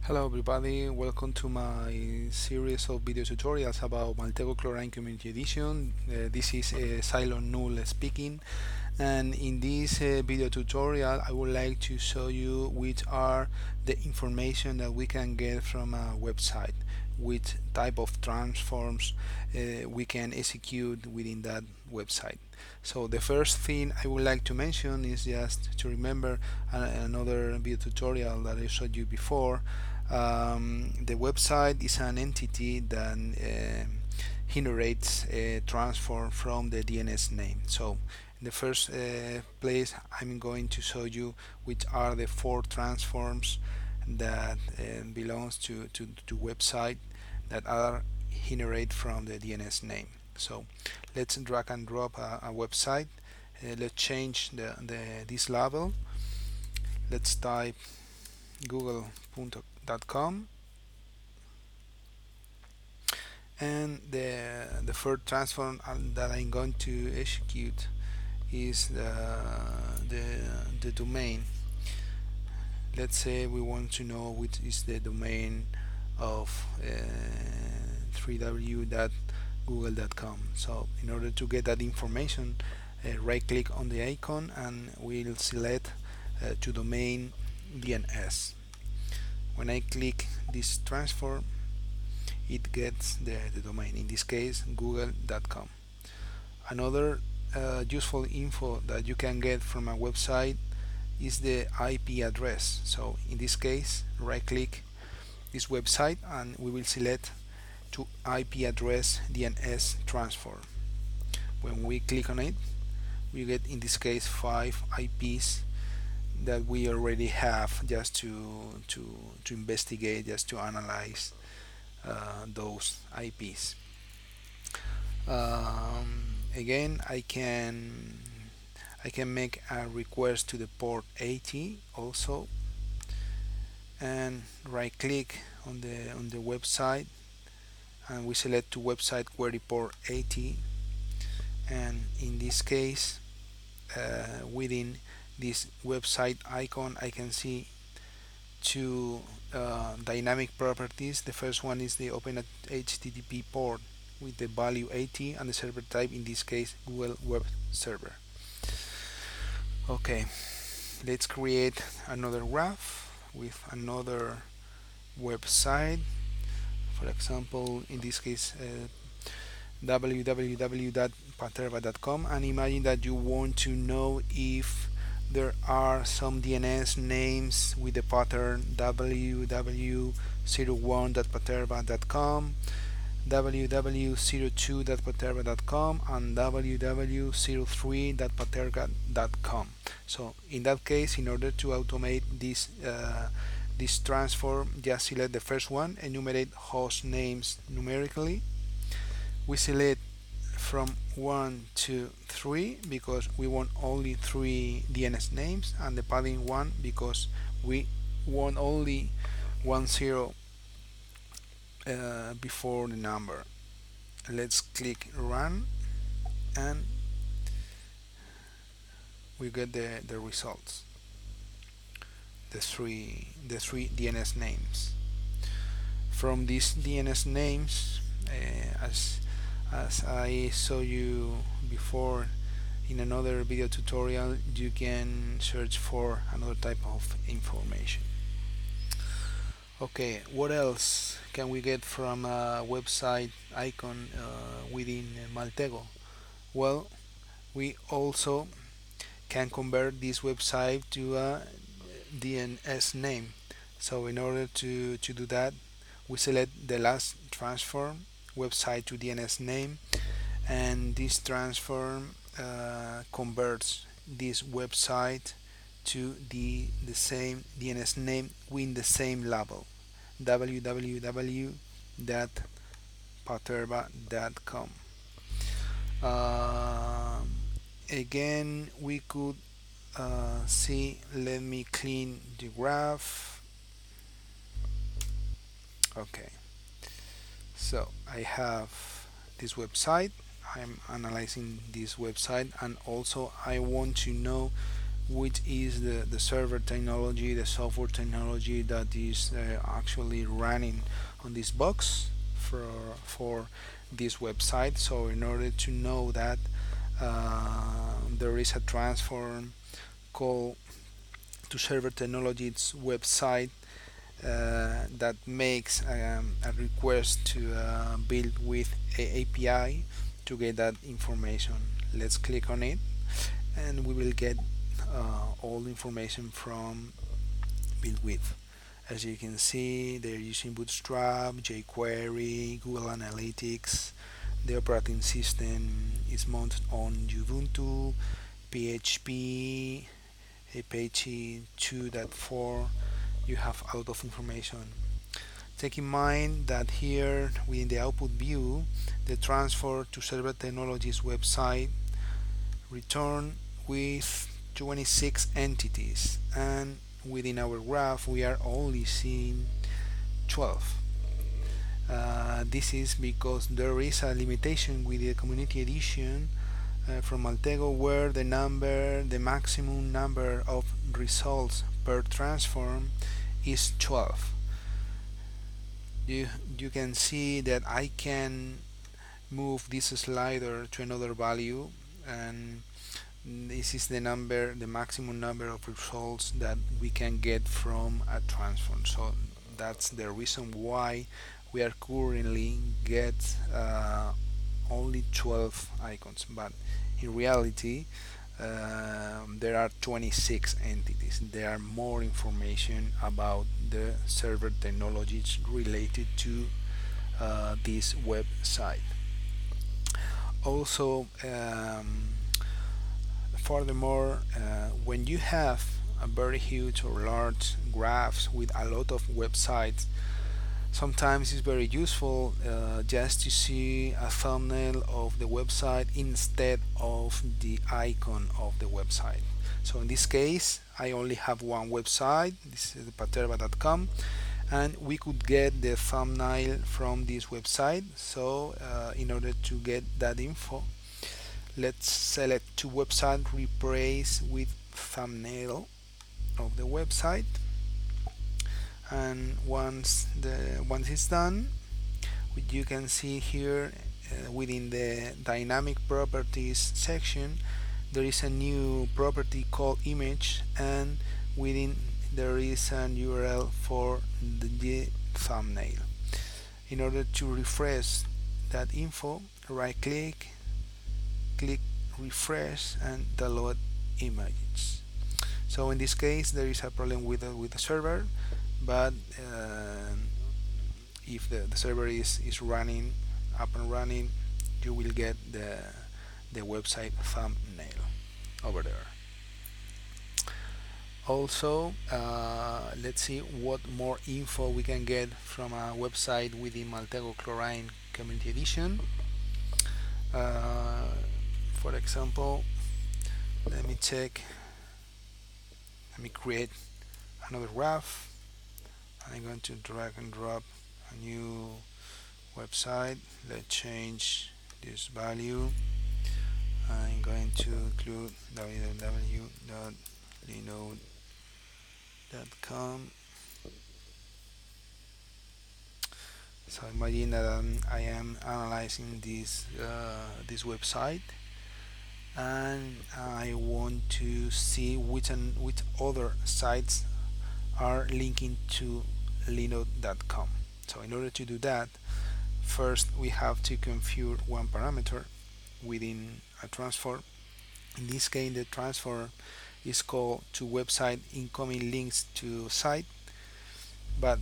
Hello everybody, welcome to my series of video tutorials about Maltego Chlorine Community Edition. This is Cylon Null speaking, and in this video tutorial I would like to show you which are the information that we can get from a website, which type of transforms we can execute within that website. So the first thing I would like to mention is just to remember another video tutorial that I showed you before. The website is an entity that generates a transform from the DNS name. So in the first place I'm going to show you which are the four transforms that belongs to website that are generated from the DNS name. So let's drag and drop a website. Let's change this label. Let's type google.com, and the first transform that I'm going to execute is the domain. Let's say we want to know which is the domain of 3w.google.com. So in order to get that information, right click on the icon and we'll select to domain DNS. When I click this transform, it gets the domain, in this case google.com. Another useful info that you can get from a website is the IP address. So in this case, right click this website and we will select to IP address DNS transform. When we click on it, we get in this case 5 IPs that we already have, just to investigate, just to analyze those IPs. Again, I can make a request to the port 80 also, and right click on the website and we select to website query port 80, and in this case within this website icon I can see two dynamic properties. The first one is the open HTTP port with the value 80 and the server type, in this case Google Web Server. Okay, let's create another graph with another website. For example, in this case www.paterba.com, and imagine that you want to know if there are some DNS names with the pattern www.01.paterba.com, www.02.paterba.com, and www.03.paterba.com. So in that case, in order to automate this transform, just select the first one, enumerate host names numerically. We select from 1 to 3 because we want only 3 DNS names, and the padding 1 because we want only 10 before the number. Let's click run and we get the results, the three DNS names. From these DNS names, as I showed you before in another video tutorial, you can search for another type of information. Okay, what else can we get from a website icon within Maltego? Well, we also can convert this website to a DNS name. So in order to do that, we select the last transform, website to DNS name, and this transform converts this website to the same DNS name with the same label, www.paterba.com. Again, we could see, let me clean the graph. Okay, so I have this website. I'm analyzing this website, and also I want to know which is the server technology, the software technology that is actually running on this box for this website. So in order to know that, there is a transform called to server technology's website that makes a request to build with a API to get that information. Let's click on it and we will get all the information from build with. As you can see, they're using Bootstrap, jQuery, Google Analytics. The operating system is mounted on Ubuntu, PHP, Apache 2.4. You have a lot of information. Take in mind that here within the output view, the transfer to server technologies website return with 26 entities, and within our graph we are only seeing 12. This is because there is a limitation with the community edition from Maltego, where the maximum number of results per transform is 12. You can see that I can move this slider to another value, and this is the maximum number of results that we can get from a transform. So that's the reason why we are currently get only 12 icons, but in reality there are 26 entities. There are more information about the server technologies related to this website. Also, furthermore, when you have a very huge or large graphs with a lot of websites, sometimes it's very useful just to see a thumbnail of the website instead of the icon of the website. So in this case, I only have one website. This is paterba.com, and we could get the thumbnail from this website. So in order to get that info, let's select to website replace with thumbnail of the website, and once it's done, you can see here within the dynamic properties section there is a new property called image, and within there is an URL for the thumbnail. In order to refresh that info, right click, click refresh, and download images. So in this case there is a problem with the server, but if the server is running up and running, you will get the website thumbnail over there. Also, let's see what more info we can get from a website within Maltego Chlorine Community Edition. For example, let me create another graph. I'm going to drag and drop a new website. Let's change this value. I'm going to include www.linode.com. So imagine that I am analyzing this website, and I want to see which other sites are linking to linode.com. So in order to do that, first we have to configure one parameter within a transform. In this case, the transform is called to website incoming links to site. But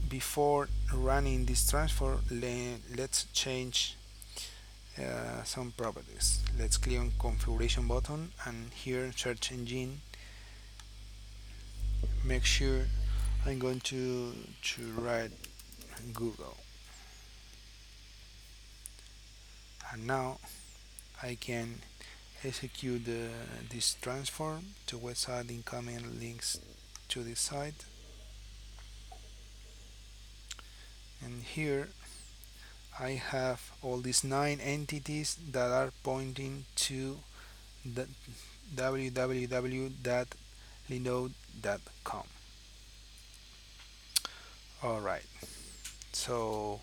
before running this transform, let's change some properties. Let's click on configuration button, and here search engine, make sure I'm going to write Google, and now I can execute this transform to website incoming links to this site, and here I have all these 9 entities that are pointing to www.linode.com. Alright, so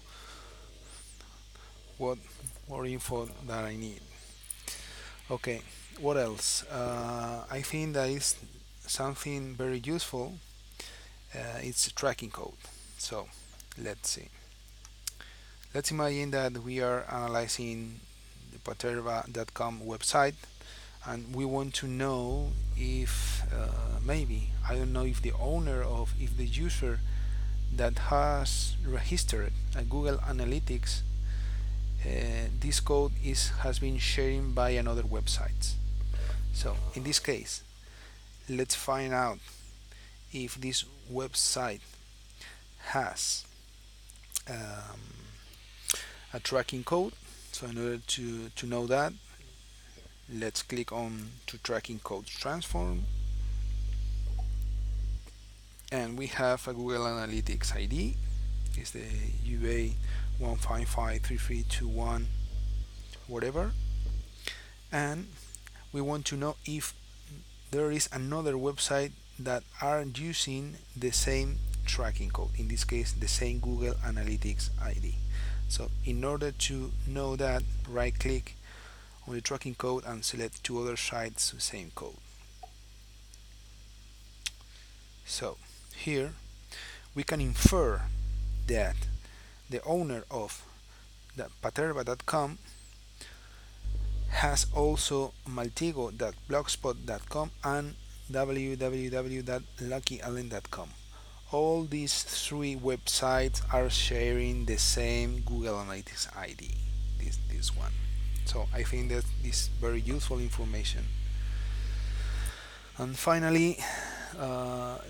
what more info that I need? Okay, what else? I think that is something very useful. It's tracking code. So let's see. Let's imagine that we are analyzing the paterva.com website and we want to know if maybe, I don't know, if the owner of, if the user that has registered a Google Analytics, this code has been shared by another website. So in this case, let's find out if this website has um, a tracking code. So in order to know that, let's click on to tracking code transform, and we have a Google Analytics ID. It's the UA 1553321 whatever, and we want to know if there is another website that are using the same tracking code, in this case the same Google Analytics ID. So in order to know that, right click on the tracking code and select two other sites with same code. So here we can infer that the owner of the paterva.com has also maltego.blogspot.com and www.luckyallen.com. All these three websites are sharing the same Google Analytics ID, this one. So I think that this is very useful information. And finally,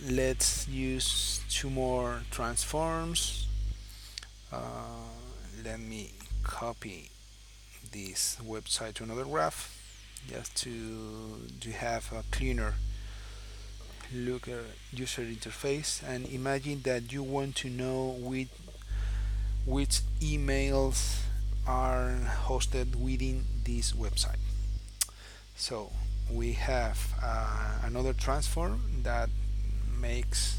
let's use two more transforms. Let me copy this website to another graph just to have a cleaner look at user interface, and imagine that you want to know which emails are hosted within this website. So we have another transform that makes,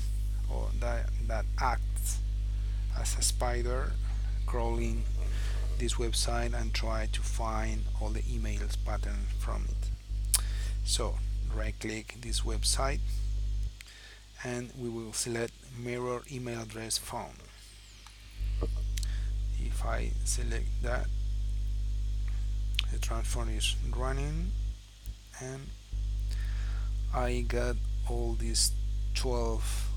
or that acts as a spider crawling this website and try to find all the emails pattern from it. So right click this website and we will select mirror email address found. If I select that, the transform is running and I got all these 12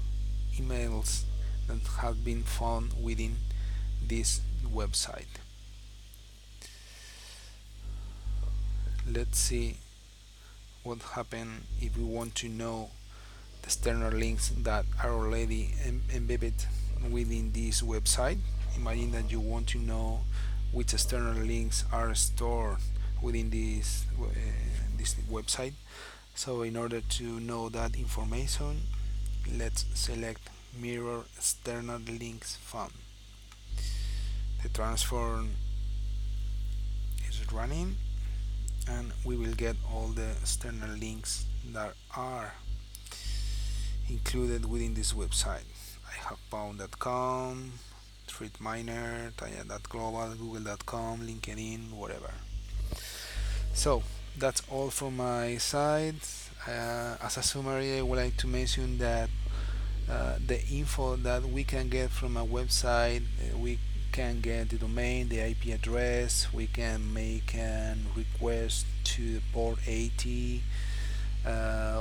emails that have been found within this website. Let's see what happens if we want to know the external links that are already embedded within this website. Imagine that you want to know which external links are stored within this website. So in order to know that information, let's select mirror external links found. The transform is running and we will get all the external links that are included within this website. I have pound.com, ThreadMiner, Taya.global, Google.com, LinkedIn, whatever. So that's all from my side. As a summary, I would like to mention that the info that we can get from a website, we can get the domain, the IP address, we can make a request to the port 80,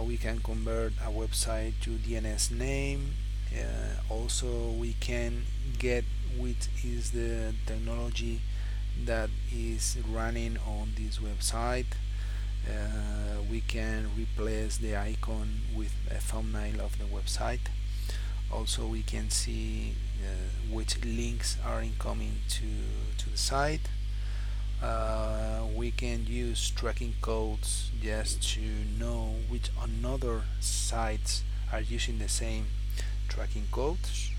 we can convert a website to DNS name, also we can get which is the technology that is running on this website. We can replace the icon with a thumbnail of the website. Also we can see which links are incoming to the site. We can use tracking codes just to know which another sites are using the same tracking codes.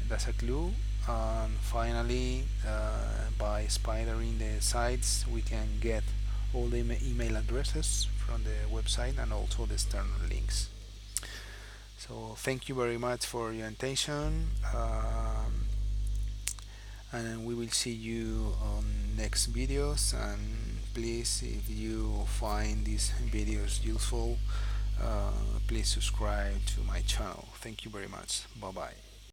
That's a clue. And finally, by spidering the sites, we can get all the email addresses from the website and also the external links. So thank you very much for your attention, and we will see you on next videos. And please, if you find these videos useful, please subscribe to my channel. Thank you very much. Bye bye.